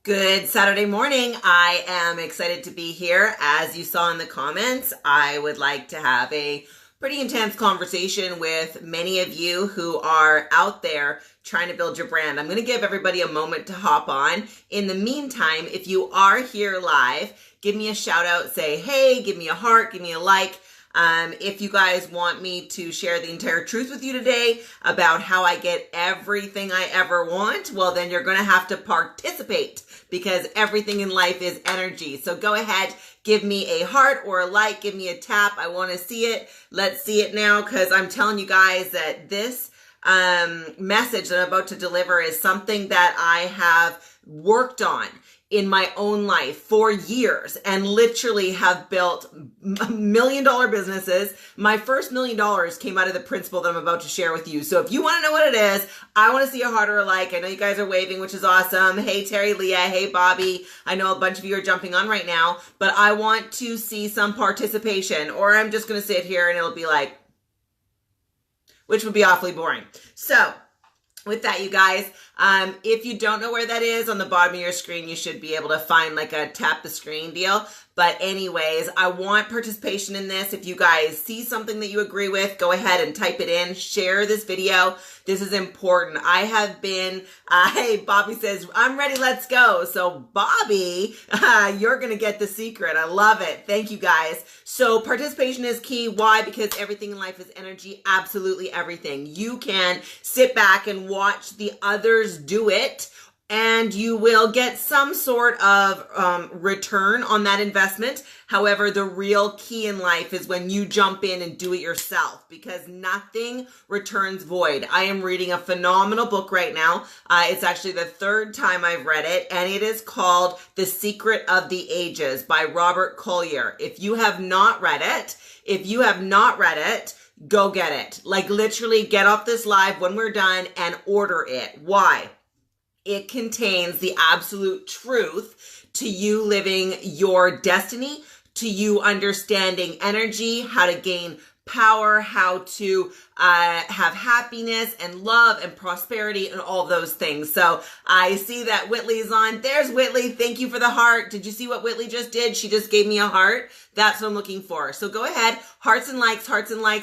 Good Saturday morning. I am excited to be here. As you saw in the comments, I would like to have a pretty intense conversation with many of you who are out there trying to build your brand. I'm going to give everybody a moment to hop on. In the meantime, if you are here live, give me a shout out, say, hey, give me a heart, give me a like. If you guys want me to share the entire truth with you today about how I get everything I ever want, well, then you're going to have to participate because everything in life is energy. So go ahead, give me a heart or a like, give me a tap. I want to see it. Let's see it now because I'm telling you guys that this message that I'm about to deliver is something that I have worked on in my own life for years and literally have built $1 million businesses. My first $1 million came out of the principle that I'm about to share with you. So if you want to know what it is, I want to see a heart or a like. I know you guys are waving, which is awesome. Hey, Terry, Leah. Hey, Bobby. I know a bunch of you are jumping on right now, but I want to see some participation, or I'm just going to sit here and it'll be like, which would be awfully boring. So with that, you guys, if you don't know where that is, on the bottom of your screen, you should be able to find like a tap the screen deal. But anyways, I want participation in this. If you guys see something that you agree with, go ahead and type it in. Share this video. This is important. I have been, hey, Bobby says, I'm ready, let's go. So Bobby, you're going to get the secret. I love it. Thank you guys. So participation is key. Why? Because everything in life is energy. Absolutely everything. You can sit back and watch the others do it, and you will get some sort of return on that investment. However, the real key in life is when you jump in and do it yourself, because nothing returns void. I am reading a phenomenal book right now. It's actually the third time I've read it, and it is called The Secret of the Ages by Robert Collier. If you have not read it, go get it. Like literally get off this live when we're done and order it. Why? It contains the absolute truth to you living your destiny, to you understanding energy, how to gain power, how to have happiness and love and prosperity and all those things. So I see that Whitley's on. There's Whitley. Thank you for the heart. Did you see what Whitley just did? She just gave me a heart. That's what I'm looking for. So go ahead, hearts and likes,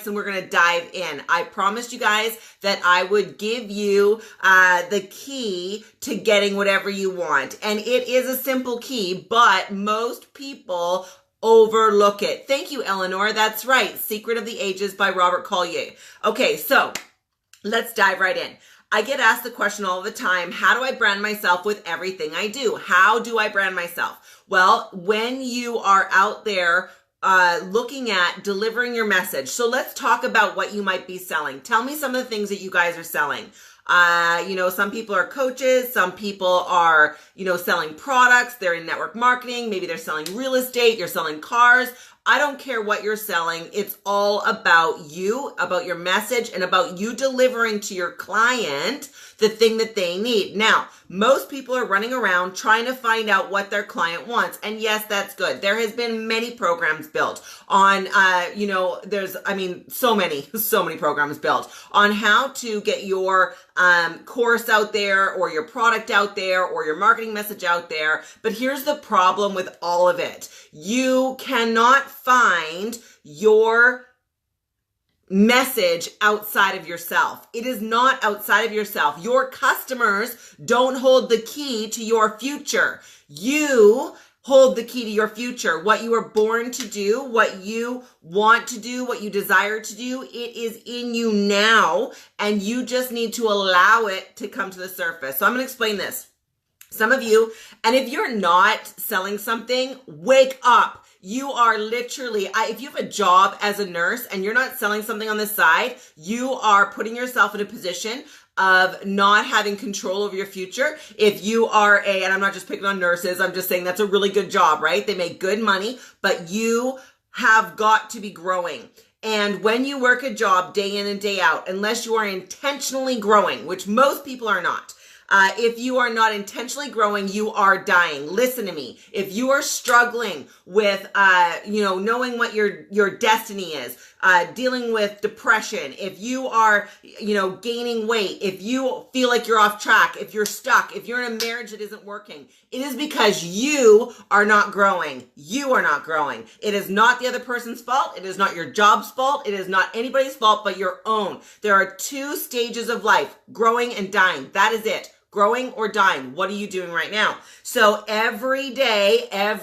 and we're going to dive in. I promised you guys that I would give you the key to getting whatever you want. And it is a simple key, but most people overlook it. Thank you, Eleanor. That's right. Secret of the Ages by Robert Collier. Okay, so let's dive right in. I get asked the question all the time, how do I brand myself with everything I do? How do I brand myself? Well, when you are out there looking at delivering your message. So let's talk about what you might be selling. Tell me some of the things that you guys are selling. Some people are coaches, some people are, selling products, they're in network marketing, maybe they're selling real estate, you're selling cars. I don't care what you're selling. It's all about you, about your message, and about you delivering to your client the thing that they need. Now, most people are running around trying to find out what their client wants. And yes, that's good. There has been many programs built on, so many programs built on how to get your course out there or your product out there or your marketing message out there. But here's the problem with all of it. You cannot find your message outside of yourself. It is not outside of yourself. Your customers don't hold the key to your future. You hold the key to your future. What you were born to do, what you want to do, what you desire to do, it is in you now, and you just need to allow it to come to the surface. So I'm going to explain this. Some of you, and if you're not selling something, wake up. You are literally, if you have a job as a nurse and you're not selling something on the side, you are putting yourself in a position of not having control over your future. If you are and I'm not just picking on nurses, I'm just saying that's a really good job, right? They make good money, but you have got to be growing. And when you work a job day in and day out, unless you are intentionally growing, which most people are not, if you are not intentionally growing, you are dying. Listen to me. If you are struggling with, knowing what your destiny is, dealing with depression, if you are, gaining weight, if you feel like you're off track, if you're stuck, if you're in a marriage that isn't working, it is because you are not growing. You are not growing. It is not the other person's fault. It is not your job's fault. It is not anybody's fault but your own. There are 2 stages of life, growing and dying. That is it. Growing or dying. What are you doing right now? So every day, I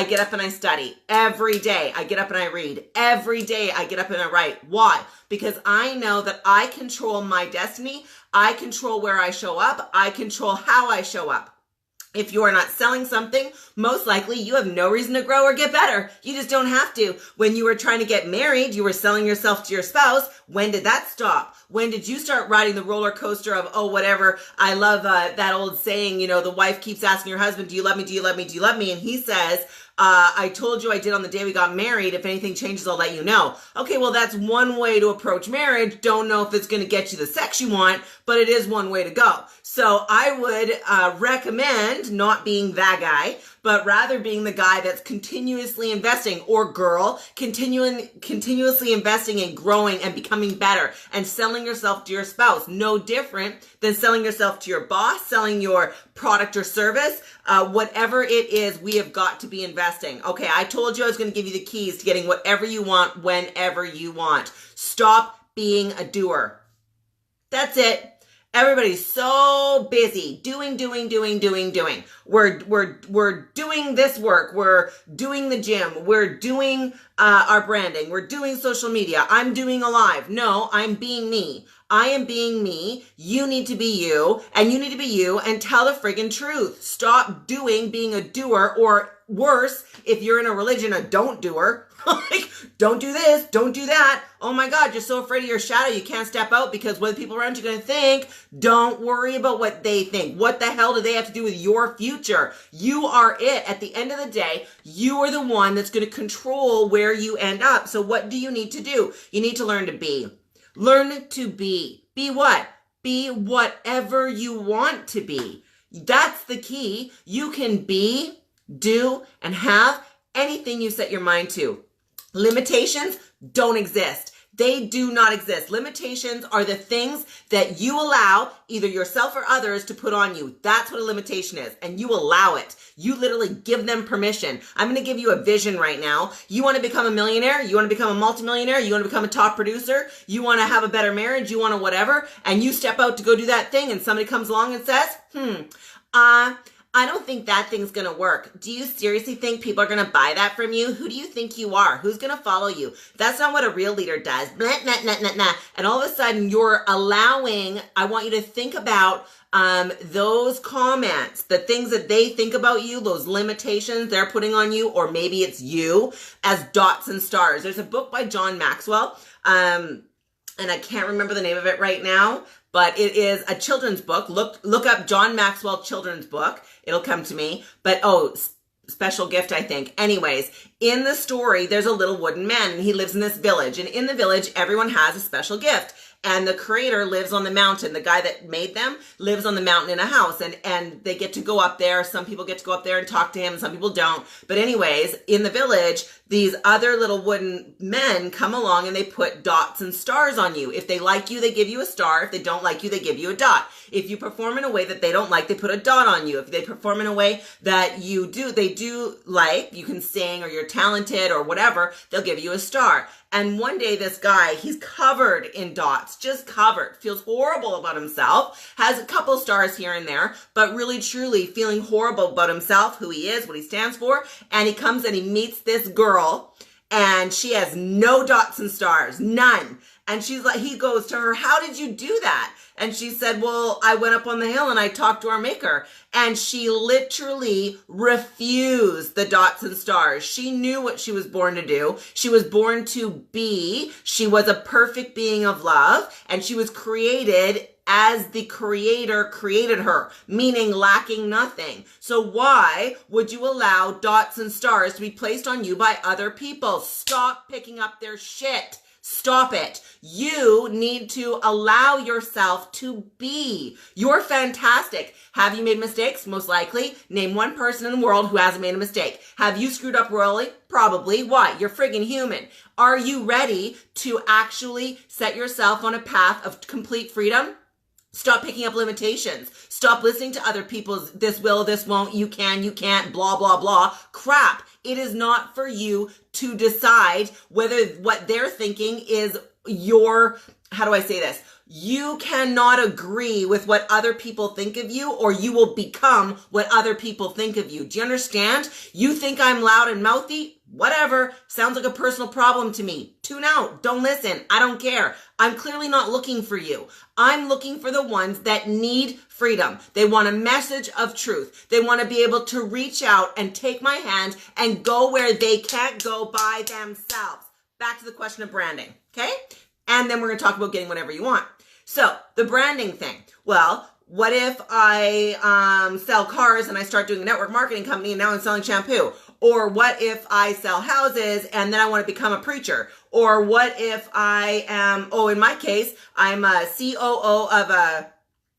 get up and I study. Every day, I get up and I read. Every day, I get up and I write. Why? Because I know that I control my destiny. I control where I show up. I control how I show up. If you are not selling something, most likely you have no reason to grow or get better. You just don't have to. When you were trying to get married, you were selling yourself to your spouse. When did that stop? When did you start riding the roller coaster of, whatever? I love that old saying, the wife keeps asking her husband, do you love me? Do you love me? Do you love me? And he says, I told you I did on the day we got married. If anything changes, I'll let you know. Okay, well, that's one way to approach marriage. Don't know if it's going to get you the sex you want, but it is one way to go. So I would recommend not being that guy, but rather being the guy that's continuously investing, or girl, continuously investing in growing and becoming better and selling yourself to your spouse. No different than selling yourself to your boss, selling your product or service, whatever it is, we have got to be investing. Okay, I told you I was going to give you the keys to getting whatever you want, whenever you want. Stop being a doer. That's it. Everybody's so busy doing. We're doing this work. We're doing the gym. We're doing our branding. We're doing social media. I'm doing a live. No, I'm being me. I am being me. You need to be you, and you need to be you, and tell the friggin' truth. Stop being a doer, or worse, if you're in a religion, a don't doer. Like, don't do this, don't do that. Oh my God, you're so afraid of your shadow, you can't step out because what the people around you are going to think. Don't worry about what they think. What the hell do they have to do with your future? You are it. At the end of the day, you are the one that's going to control where you end up. So what do you need to do? You need to learn to be. Learn to be. Be what? Be whatever you want to be. That's the key. You can be, do, and have anything you set your mind to. Limitations don't exist. They do not exist. Limitations are the things that you allow either yourself or others to put on you. That's what a limitation is. And you allow it. You literally give them permission. I'm going to give you a vision right now. You want to become a millionaire? You want to become a multimillionaire? You want to become a top producer? You want to have a better marriage? You want to whatever? And you step out to go do that thing and somebody comes along and says, I don't think that thing's going to work. Do you seriously think people are going to buy that from you? Who do you think you are? Who's going to follow you? That's not what a real leader does. Blah, nah, nah, nah, nah. And all of a sudden you're allowing, I want you to think about those comments, the things that they think about you, those limitations they're putting on you, or maybe it's you, as dots and stars. There's a book by John Maxwell, and I can't remember the name of it right now, but it is a children's book. Look up John Maxwell children's book. It'll come to me. But, special gift, I think. Anyways, in the story, there's a little wooden man, and he lives in this village. And in the village, everyone has a special gift. And the creator lives on the mountain. The guy that made them lives on the mountain in a house, and they get to go up there. Some people get to go up there and talk to him. Some people don't. But anyways, in the village, these other little wooden men come along and they put dots and stars on you. If they like you, they give you a star. If they don't like you, they give you a dot. If you perform in a way that they don't like, they put a dot on you. If they perform in a way that they do like, you can sing or you're talented or whatever, they'll give you a star. And one day this guy, he's covered in dots, just covered, feels horrible about himself, has a couple stars here and there, but really truly feeling horrible about himself, who he is, what he stands for. And he comes and he meets this girl, and she has no dots and stars, none. And he goes to her, how did you do that? And she said, well, I went up on the hill and I talked to our maker. And she literally refused the dots and stars. She knew what she was born to do. She was born to be. She was a perfect being of love. And she was created as the creator created her, meaning lacking nothing. So why would you allow dots and stars to be placed on you by other people? Stop picking up their shit. Stop it. You need to allow yourself to be. You're fantastic. Have you made mistakes? Most likely. Name one person in the world who hasn't made a mistake. Have you screwed up royally? Probably. Why? You're friggin' human. Are you ready to actually set yourself on a path of complete freedom? Stop picking up limitations. Stop listening to other people's this will, this won't, you can, you can't, blah, blah, blah. Crap. It is not for you to decide whether what they're thinking is your, how do I say this? You cannot agree with what other people think of you, or you will become what other people think of you. Do you understand? You think I'm loud and mouthy? Whatever. Sounds like a personal problem to me. Tune out. Don't listen. I don't care. I'm clearly not looking for you. I'm looking for the ones that need freedom. They want a message of truth. They want to be able to reach out and take my hand and go where they can't go by themselves. Back to the question of branding. Okay? And then we're going to talk about getting whatever you want. So the branding thing. Well, what if I sell cars and I start doing a network marketing company and now I'm selling shampoo? Or what if I sell houses and then I want to become a preacher? Or what if I am, in my case, I'm a COO of a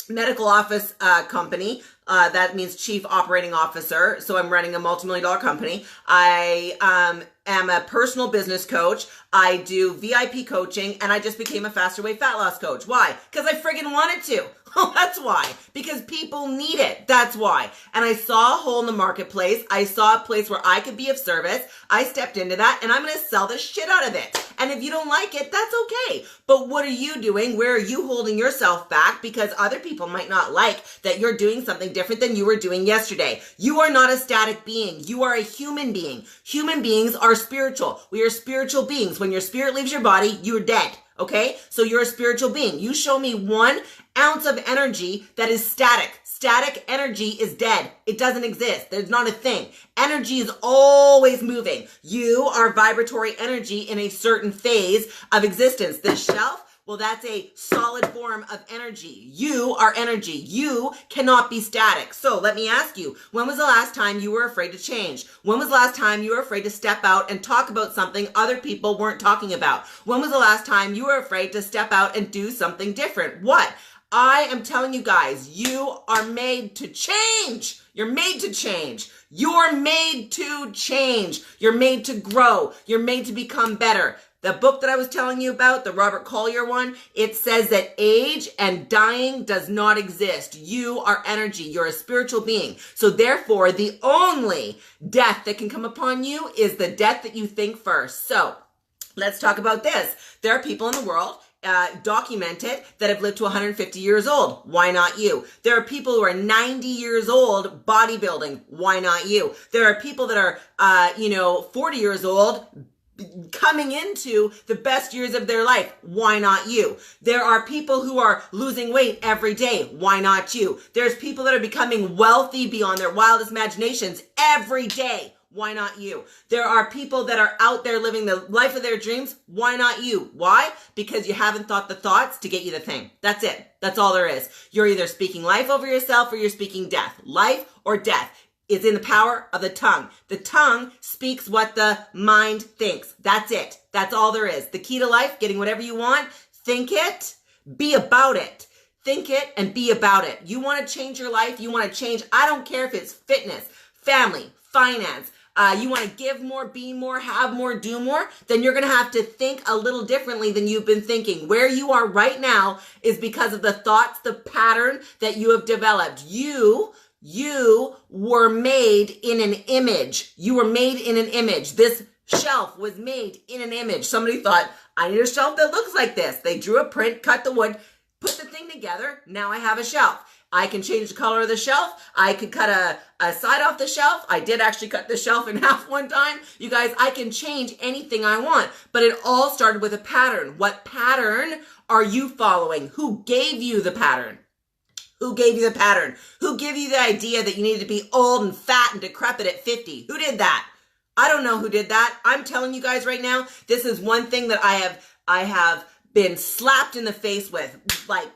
medical office company. That means chief operating officer. So I'm running a multi-million-dollar company. I am a personal business coach. I do VIP coaching, and I just became a faster weight fat loss coach. Why? Because I friggin' wanted to. Oh, that's why. Because people need it. That's why. And I saw a hole in the marketplace. I saw a place where I could be of service. I stepped into that, and I'm going to sell the shit out of it. And if you don't like it, that's okay. But what are you doing? Where are you holding yourself back? Because other people might not like that you're doing something different than you were doing yesterday. You are not a static being. You are a human being. Human beings are spiritual. We are spiritual beings. When your spirit leaves your body, you're dead. Okay? So you're a spiritual being. You show me 1 ounce of energy that is static. Static energy is dead. It doesn't exist. There's not a thing. Energy is always moving. You are vibratory energy in a certain phase of existence. This shelf, well, that's a solid form of energy. You are energy. You cannot be static. So let me ask you, when was the last time you were afraid to change? When was the last time you were afraid to step out and talk about something other people weren't talking about? When was the last time you were afraid to step out and do something different? What? I am telling you guys, you are made to change. You're made to change. You're made to change. You're made to grow. You're made to become better. The book that I was telling you about, the Robert Collier one, it says that age and dying does not exist. You are energy. You're a spiritual being. So therefore, the only death that can come upon you is the death that you think first. So let's talk about this. There are people in the world documented that have lived to 150 years old. Why not you? There are people who are 90 years old bodybuilding. Why not you? There are people that are, 40 years old coming into the best years of their life. Why not you? There are people who are losing weight every day. Why not you? There's people that are becoming wealthy beyond their wildest imaginations every day. Why not you? There are people that are out there living the life of their dreams. Why not you? Why? Because you haven't thought the thoughts to get you the thing. That's it. That's all there is. You're either speaking life over yourself or you're speaking death. Life or death is in the power of the tongue. The tongue speaks what the mind thinks. That's it. That's all there is. The key to life, getting whatever you want, think it, be about it. Think it and be about it. You want to change your life. You want to change. I don't care if it's fitness, family, finance. You want to give more, be more, have more, do more, then you're going to have to think a little differently than you've been thinking. Where you are right now is because of the thoughts, the pattern that you have developed. You were made in an image. You were made in an image. This shelf was made in an image. Somebody thought, I need a shelf that looks like this. They drew a print, cut the wood, put the thing together. Now I have a shelf. I can change the color of the shelf. I could cut a side off the shelf. I did actually cut the shelf in half one time. You guys, I can change anything I want. But it all started with a pattern. What pattern are you following? Who gave you the pattern? Who gave you the pattern? Who gave you the idea that you needed to be old and fat and decrepit at 50? Who did that? I don't know who did that. I'm telling you guys right now, this is one thing that I have been slapped in the face with. Like,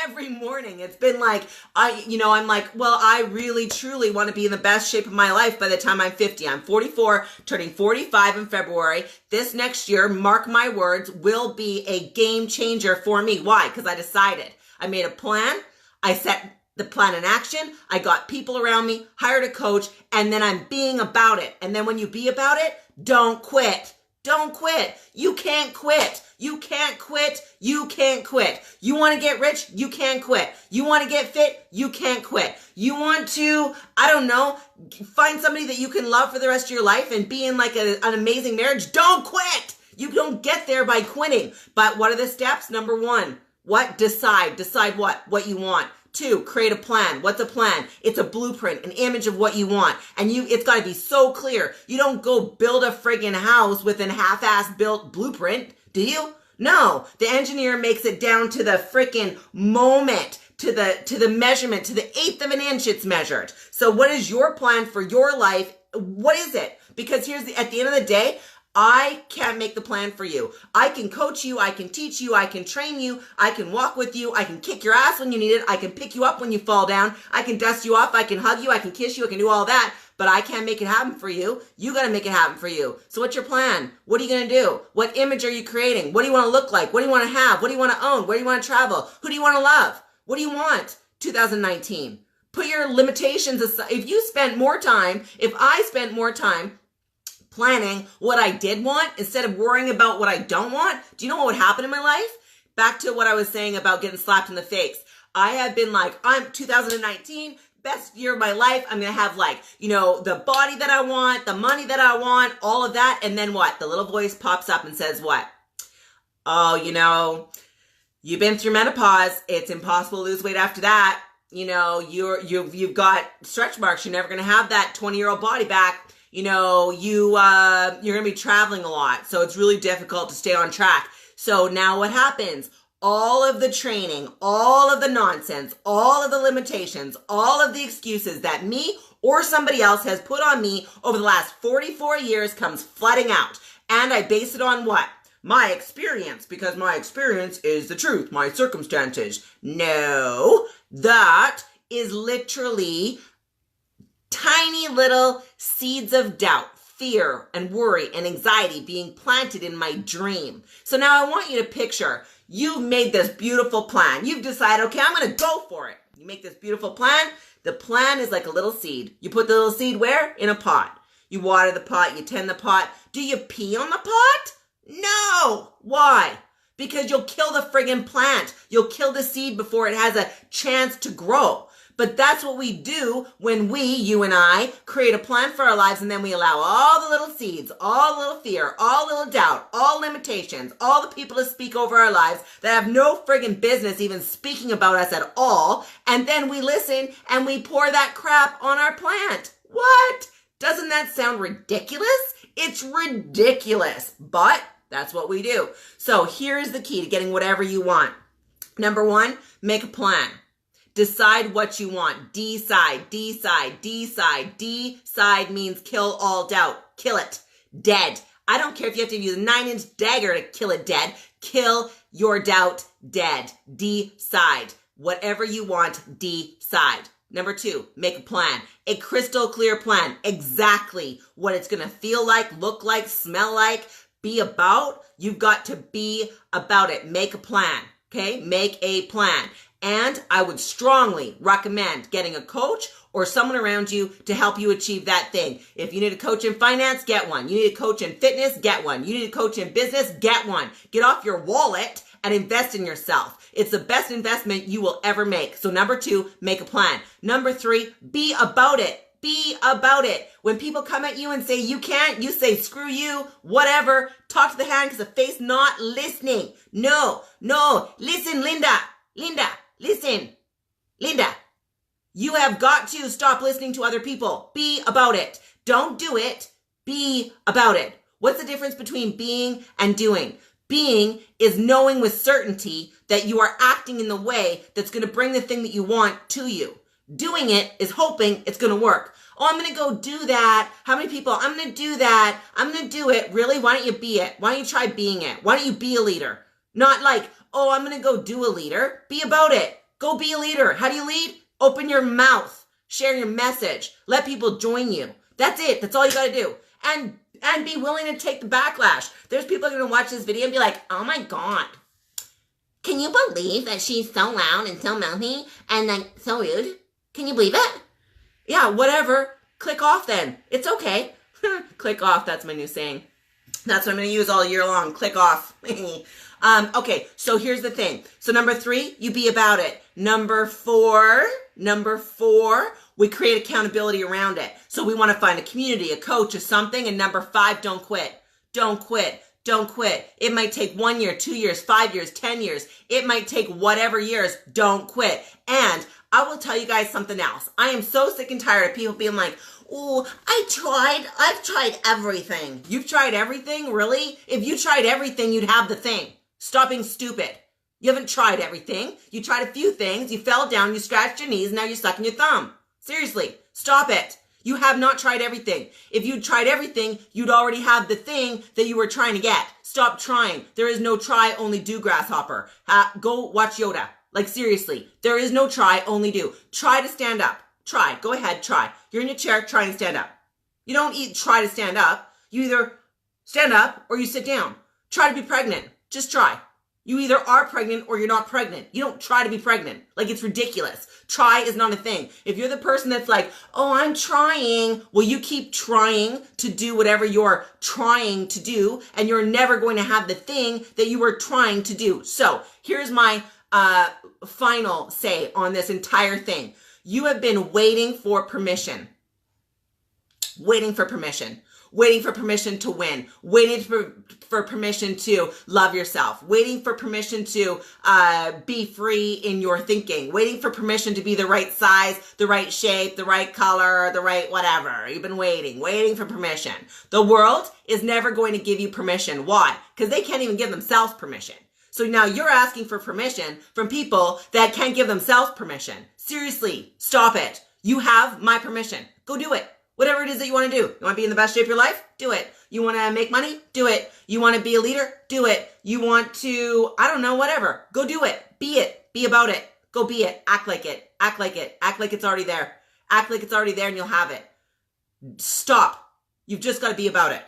every morning. It's been like, I'm like, well, I really, truly want to be in the best shape of my life by the time I'm 50. I'm 44, turning 45 in February. This next year, mark my words, will be a game changer for me. Why? Because I decided. I made a plan. I set the plan in action. I got people around me, hired a coach, and then I'm being about it. And then when you be about it, don't quit. Don't quit. You can't quit. You can't quit. You can't quit. You want to get rich? You can't quit. You want to get fit? You can't quit. You want to, find somebody that you can love for the rest of your life and be in like an amazing marriage? Don't quit. You don't get there by quitting. But what are the steps? Number 1, what? Decide. Decide what? What you want. 2, create a plan. What's a plan? It's a blueprint, an image of what you want. And it's got to be so clear. You don't go build a friggin' house with a half-ass built blueprint, do you? No. The engineer makes it down to the freaking moment, to the measurement, to the 1/8 of an inch it's measured. So what is your plan for your life? What is it? Because at the end of the day, I can't make the plan for you. I can coach you. I can teach you. I can train you. I can walk with you. I can kick your ass when you need it. I can pick you up when you fall down. I can dust you off. I can hug you. I can kiss you. I can do all that. But I can't make it happen for you. You got to make it happen for you. So what's your plan? What are you going to do? What image are you creating? What do you want to look like? What do you want to have? What do you want to own? Where do you want to travel? Who do you want to love? What do you want? 2019. Put your limitations aside. If I spent more time planning what I did want instead of worrying about what I don't want, do you know what would happen in my life? Back to what I was saying about getting slapped in the face. I have been like, I'm 2019, best year of my life. I'm going to have the body that I want, the money that I want, all of that. And then what? The little voice pops up and says what? Oh, you've been through menopause. It's impossible to lose weight after that. You've got stretch marks. You're never going to have that 20-year-old body back. You're going to be traveling a lot. So it's really difficult to stay on track. So now what happens? All of the training, all of the nonsense, all of the limitations, all of the excuses that me or somebody else has put on me over the last 44 years comes flooding out. And I base it on what? My experience, because my experience is the truth, my circumstances. No, that is literally tiny little seeds of doubt, fear, and worry and anxiety being planted in my dream. So now I want you to picture you've made this beautiful plan. You've decided, okay, I'm going to go for it. You make this beautiful plan. The plan is like a little seed. You put the little seed where? In a pot. You water the pot. You tend the pot. Do you pee on the pot? No. Why? Because you'll kill the friggin' plant. You'll kill the seed before it has a chance to grow. But that's what we do when you and I, create a plan for our lives, and then we allow all the little seeds, all the little fear, all little doubt, all limitations, all the people to speak over our lives that have no friggin' business even speaking about us at all, and then we listen and we pour that crap on our plant. What? Doesn't that sound ridiculous? It's ridiculous, but that's what we do. So here's the key to getting whatever you want. Number 1, make a plan. Decide what you want. Decide, decide, decide. Decide means kill all doubt. Kill it. Dead. I don't care if you have to use a 9-inch dagger to kill it dead. Kill your doubt dead. Decide. Whatever you want, decide. Number 2, make a plan. A crystal clear plan. Exactly what it's going to feel like, look like, smell like, be about. You've got to be about it. Make a plan. Okay? Make a plan. And I would strongly recommend getting a coach or someone around you to help you achieve that thing. If you need a coach in finance, get one. You need a coach in fitness, get one. You need a coach in business, get one. Get off your wallet and invest in yourself. It's the best investment you will ever make. So number 2, make a plan. Number 3, be about it. Be about it. When people come at you and say you can't, you say screw you, whatever. Talk to the hand because the face not listening. No. Listen, Linda. Listen. Linda. You have got to stop listening to other people. Be about it. Don't do it. Be about it. What's the difference between being and doing? Being is knowing with certainty that you are acting in the way that's going to bring the thing that you want to you. Doing it is hoping it's going to work. Oh, I'm going to go do that. How many people? I'm going to do that. I'm going to do it. Really? Why don't you be it? Why don't you try being it? Why don't you be a leader? Not like, oh, I'm going to go do a leader. Be about it. Go be a leader. How do you lead? Open your mouth. Share your message. Let people join you. That's it. That's all you got to do. And be willing to take the backlash. There's people that are going to watch this video and be like, oh my God. Can you believe that she's so loud and so mouthy and like so rude? Can you believe it? Yeah, whatever. Click off then. It's okay. Click off. That's my new saying. That's what I'm going to use all year long. Click off. Okay, so here's the thing. So number 3, you be about it. Number four, we create accountability around it. So we want to find a community, a coach, or something. And number 5, don't quit. Don't quit. Don't quit. It might take 1 year, 2 years, 5 years, 10 years. It might take whatever years. Don't quit. And I will tell you guys something else. I am so sick and tired of people being like, oh, I've tried everything. You've tried everything? Really? If you tried everything, you'd have the thing. Stop being stupid. You haven't tried everything. You tried a few things. You fell down. You scratched your knees. Now you're sucking your thumb. Seriously, stop it. You have not tried everything. If you tried everything, you'd already have the thing that you were trying to get. Stop trying. There is no try, only do, grasshopper. Go watch Yoda. Like seriously, there is no try, only do. Try to stand up. Try. Go ahead, try. You're in your chair, try and stand up. You don't try to stand up. You either stand up or you sit down. Try to be pregnant. Just try. You either are pregnant or you're not pregnant. You don't try to be pregnant. Like, it's ridiculous. Try is not a thing. If you're the person that's like, oh, I'm trying, well, you keep trying to do whatever you're trying to do, and you're never going to have the thing that you were trying to do. So here's my final say on this entire thing. You have been waiting for permission. Waiting for permission. Waiting for permission to win, waiting for permission to love yourself, waiting for permission to be free in your thinking, waiting for permission to be the right size, the right shape, the right color, the right whatever. You've been waiting for permission. The world is never going to give you permission. Why? Because they can't even give themselves permission. So now you're asking for permission from people that can't give themselves permission. Seriously, stop it. You have my permission. Go do it. Whatever it is that you want to do. You want to be in the best shape of your life? Do it. You want to make money? Do it. You want to be a leader? Do it. You want to, I don't know, whatever. Go do it. Be it. Be about it. Go be it. Act like it. Act like it. Act like it's already there. Act like it's already there and you'll have it. Stop. You've just got to be about it.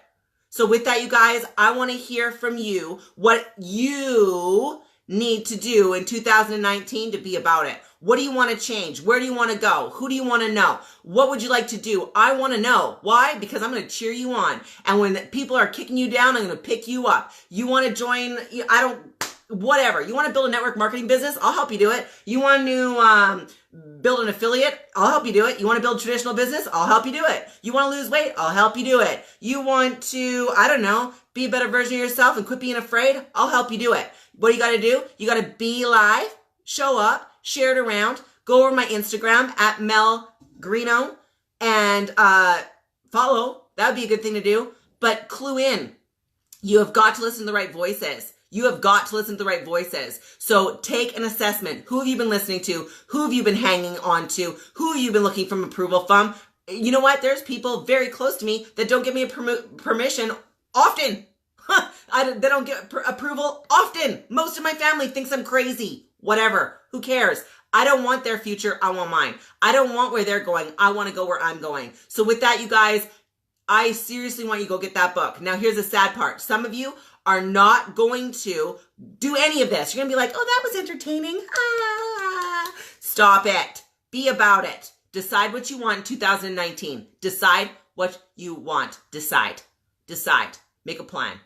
So with that, you guys, I want to hear from you what you need to do in 2019 to be about it. What do you want to change? Where do you want to go? Who do you want to know? What would you like to do? I want to know. Why? Because I'm going to cheer you on. And when people are kicking you down, I'm going to pick you up. You want to join, whatever. You want to build a network marketing business? I'll help you do it. You want to build an affiliate? I'll help you do it. You want to build traditional business? I'll help you do it. You want to lose weight? I'll help you do it. You want to, be a better version of yourself and quit being afraid? I'll help you do it. What do you got to do? You got to be live, show up, share it around, go over my Instagram at Mel Greenough and follow. That would be a good thing to do. But clue in. You have got to listen to the right voices. You have got to listen to the right voices. So take an assessment. Who have you been listening to? Who have you been hanging on to? Who have you been looking for approval from? You know what? There's people very close to me that don't give me a permission often. They don't get approval often. Most of my family thinks I'm crazy. Whatever. Who cares? I don't want their future. I want mine. I don't want where they're going. I want to go where I'm going. So with that, you guys, I seriously want you to go get that book. Now, here's the sad part. Some of you are not going to do any of this. You're going to be like, oh, that was entertaining. Stop it. Be about it. Decide what you want in 2019. Decide what you want. Decide. Make a plan.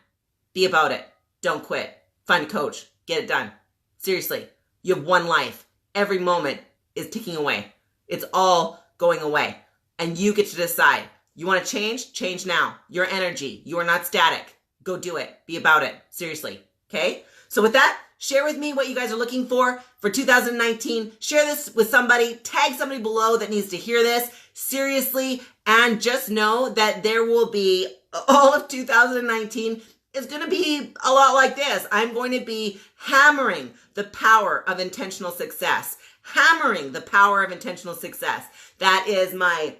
Be about it. Don't quit. Find a coach. Get it done. Seriously. You have one life. Every moment is ticking away. It's all going away. And you get to decide. You want to change? Change now. Your energy. You are not static. Go do it. Be about it. Seriously. Okay? So with that, share with me what you guys are looking for 2019. Share this with somebody. Tag somebody below that needs to hear this. Seriously. And just know that there will be all of 2019 is going to be a lot like this. I'm going to be hammering the power of intentional success. Hammering the power of intentional success. That is my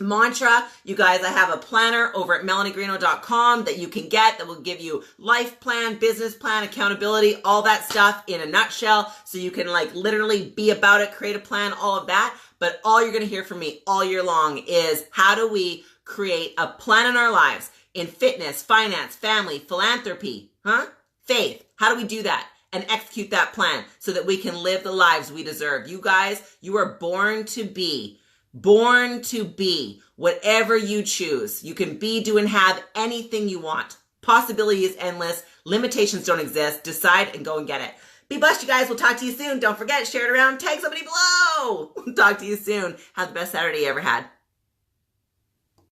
mantra. You guys, I have a planner over at melaniegreenough.com that you can get that will give you life plan, business plan, accountability, all that stuff in a nutshell. So you can like literally be about it, create a plan, all of that. But all you're going to hear from me all year long is how do we create a plan in our lives in fitness, finance, family, philanthropy, faith. How do we do that and execute that plan so that we can live the lives we deserve? You guys, you are born to be whatever you choose. You can be, do, and have anything you want. Possibility is endless. Limitations don't exist. Decide and go and get it. Be blessed, you guys. We'll talk to you soon. Don't forget, share it around. Tag somebody below. Talk to you soon. Have the best Saturday you ever had.